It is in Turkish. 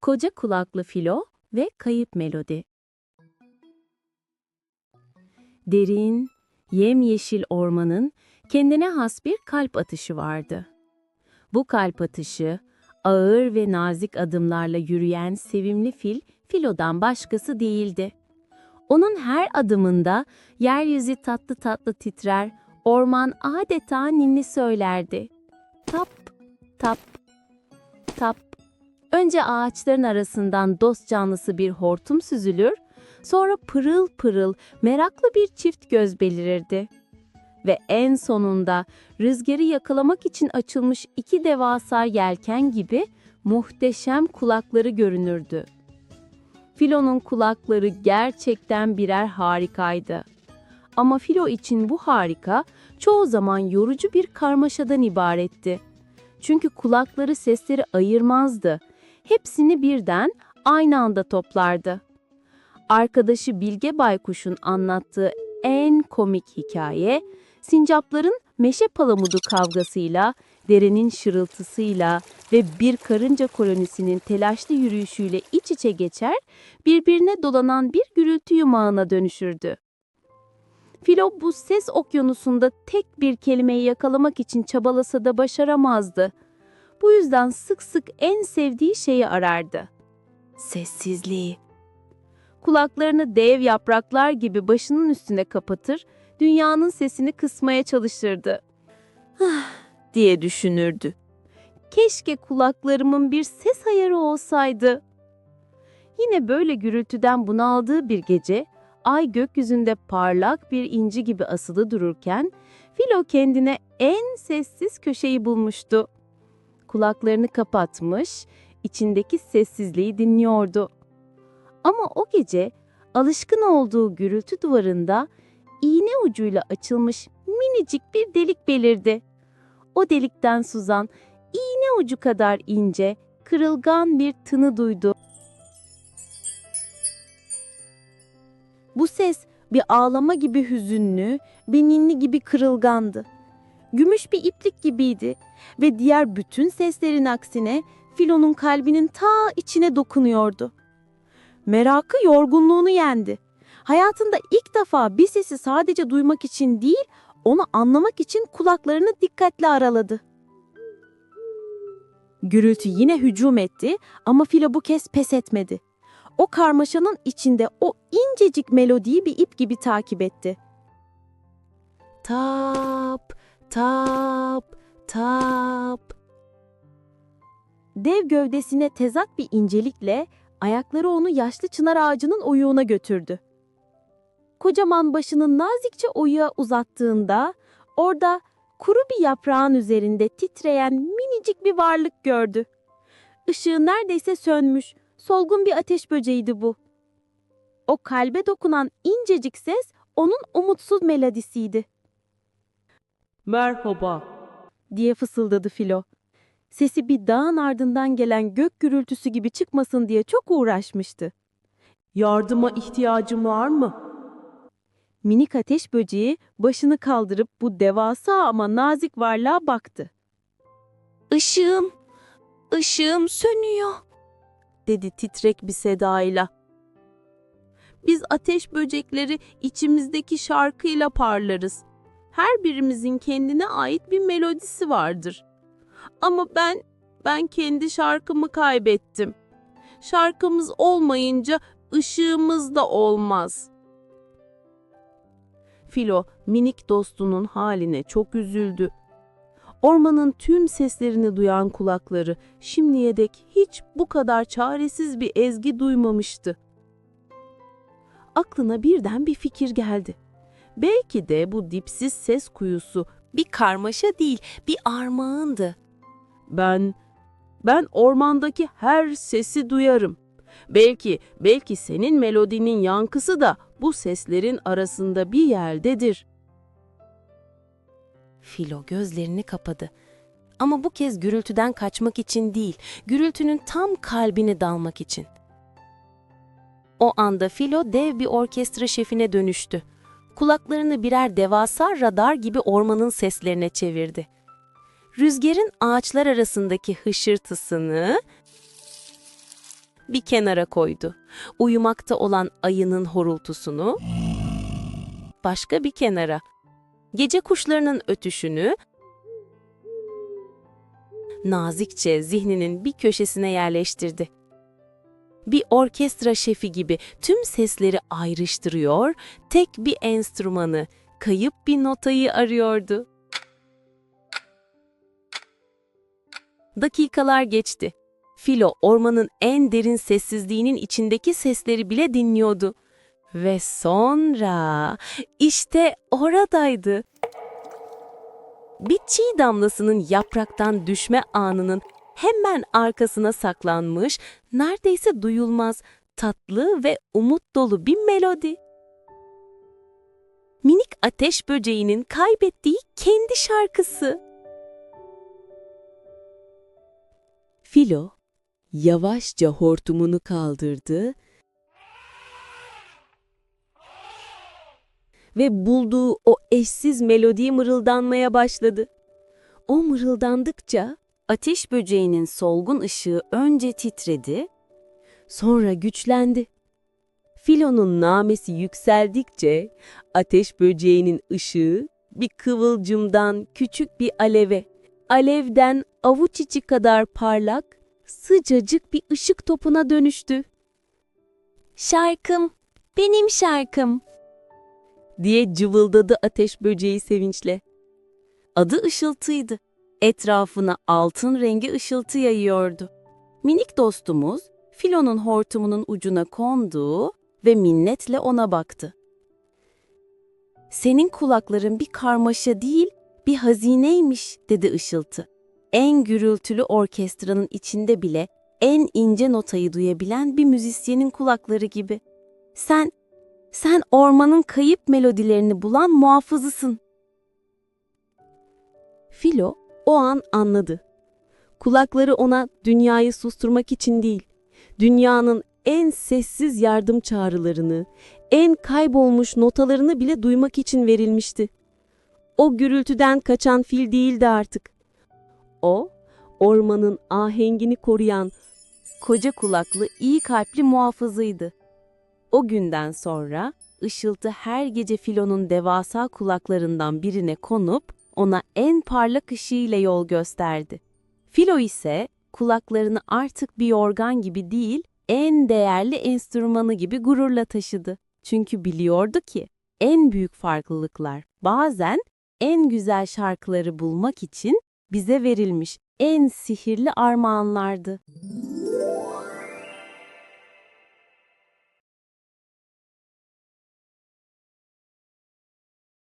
Koca kulaklı filo ve kayıp melodi. Derin, yemyeşil ormanın kendine has bir kalp atışı vardı. Bu kalp atışı, ağır ve nazik adımlarla yürüyen sevimli fil, Filo'dan başkası değildi. Onun her adımında yeryüzü tatlı tatlı titrer, orman adeta ninni söylerdi. Tap, tap, tap. Önce ağaçların arasından dost canlısı bir hortum süzülür, sonra pırıl pırıl meraklı bir çift göz belirirdi. Ve en sonunda rüzgarı yakalamak için açılmış iki devasa yelken gibi muhteşem kulakları görünürdü. Filo'nun kulakları gerçekten birer harikaydı. Ama Filo için bu harika çoğu zaman yorucu bir karmaşadan ibaretti. Çünkü kulakları sesleri ayırmazdı. Hepsini birden aynı anda toplardı. Arkadaşı Bilge Baykuş'un anlattığı en komik hikaye, sincapların meşe palamudu kavgasıyla, derenin şırıltısıyla ve bir karınca kolonisinin telaşlı yürüyüşüyle iç içe geçer, birbirine dolanan bir gürültü yumağına dönüşürdü. Filo bu ses okyanusunda tek bir kelimeyi yakalamak için çabalasa da başaramazdı. Bu yüzden sık sık en sevdiği şeyi arardı. Sessizliği. Kulaklarını dev yapraklar gibi başının üstüne kapatır, dünyanın sesini kısmaya çalışırdı. Diye düşünürdü. Keşke kulaklarımın bir ses ayarı olsaydı. Yine böyle gürültüden bunaldığı bir gece, ay gökyüzünde parlak bir inci gibi asılı dururken, Filo kendine en sessiz köşeyi bulmuştu. Kulaklarını kapatmış, içindeki sessizliği dinliyordu. Ama o gece alışkın olduğu gürültü duvarında iğne ucuyla açılmış minicik bir delik belirdi. O delikten sızan iğne ucu kadar ince, kırılgan bir tını duydu. Bu ses bir ağlama gibi hüzünlü, bir ninni gibi kırılgandı. Gümüş bir iplik gibiydi ve diğer bütün seslerin aksine Filo'nun kalbinin ta içine dokunuyordu. Merakı yorgunluğunu yendi. Hayatında ilk defa bir sesi sadece duymak için değil, onu anlamak için kulaklarını dikkatle araladı. Gürültü yine hücum etti ama Filo bu kez pes etmedi. O karmaşanın içinde o incecik melodiyi bir ip gibi takip etti. Tap, tap, tap. Dev gövdesine tezat bir incelikle ayakları onu yaşlı çınar ağacının oyuğuna götürdü. Kocaman başını nazikçe oyuğa uzattığında orada kuru bir yaprağın üzerinde titreyen minicik bir varlık gördü. Işığı neredeyse sönmüş, solgun bir ateş böceğiydi bu. O kalbe dokunan incecik ses onun umutsuz melodisiydi. Merhaba. Diye fısıldadı Filo. Sesi bir dağın ardından gelen gök gürültüsü gibi çıkmasın diye çok uğraşmıştı. Yardıma ihtiyacın var mı? Minik ateş böceği başını kaldırıp bu devasa ama nazik varlığa baktı. Işığım sönüyor, dedi titrek bir sedayla. Biz ateş böcekleri içimizdeki şarkıyla parlarız. Her birimizin kendine ait bir melodisi vardır. Ama ben kendi şarkımı kaybettim. Şarkımız olmayınca ışığımız da olmaz. Filo minik dostunun haline çok üzüldü. Ormanın tüm seslerini duyan kulakları şimdiye dek hiç bu kadar çaresiz bir ezgi duymamıştı. Aklına birden bir fikir geldi. Belki de bu dipsiz ses kuyusu bir karmaşa değil, bir armağandı. Ben ormandaki her sesi duyarım. Belki senin melodinin yankısı da bu seslerin arasında bir yerdedir. Filo gözlerini kapadı. Ama bu kez gürültüden kaçmak için değil, gürültünün tam kalbine dalmak için. O anda Filo dev bir orkestra şefine dönüştü. Kulaklarını birer devasa radar gibi ormanın seslerine çevirdi. Rüzgarın ağaçlar arasındaki hışırtısını, bir kenara koydu. Uyumakta olan ayının horultusunu başka bir kenara. Gece kuşlarının ötüşünü nazikçe zihninin bir köşesine yerleştirdi. Bir orkestra şefi gibi tüm sesleri ayrıştırıyor, tek bir enstrümanı, kayıp bir notayı arıyordu. Dakikalar geçti. Filo ormanın en derin sessizliğinin içindeki sesleri bile dinliyordu. Ve sonra işte oradaydı. Bir çiğ damlasının yapraktan düşme anının hemen arkasına saklanmış, neredeyse duyulmaz, tatlı ve umut dolu bir melodi. Minik ateş böceğinin kaybettiği kendi şarkısı. Filo yavaşça hortumunu kaldırdı ve bulduğu o eşsiz melodiyi mırıldanmaya başladı. O mırıldandıkça ateş böceğinin solgun ışığı önce titredi, sonra güçlendi. Filo'nun namesi yükseldikçe ateş böceğinin ışığı bir kıvılcımdan küçük bir aleve, alevden avuç içi kadar parlak, sıcacık bir ışık topuna dönüştü. "Şarkım, benim şarkım," diye cıvıldadı ateş böceği sevinçle. Adı Işıltı'ydı. Etrafına altın rengi ışıltı yayıyordu. Minik dostumuz, Filo'nun hortumunun ucuna kondu ve minnetle ona baktı. "Senin kulakların bir karmaşa değil, bir hazineymiş," dedi Işıltı. En gürültülü orkestranın içinde bile en ince notayı duyabilen bir müzisyenin kulakları gibi. Sen ormanın kayıp melodilerini bulan muhafızısın." Filo o an anladı. Kulakları ona dünyayı susturmak için değil, dünyanın en sessiz yardım çağrılarını, en kaybolmuş notalarını bile duymak için verilmişti. O gürültüden kaçan fil değildi artık. O, ormanın ahengini koruyan, koca kulaklı, iyi kalpli muhafızıydı. O günden sonra Işıltı her gece Filo'nun devasa kulaklarından birine konup ona en parlak ışığıyla yol gösterdi. Filo ise kulaklarını artık bir organ gibi değil, en değerli enstrümanı gibi gururla taşıdı. Çünkü biliyordu ki en büyük farklılıklar bazen en güzel şarkıları bulmak için bize verilmiş en sihirli armağanlardı.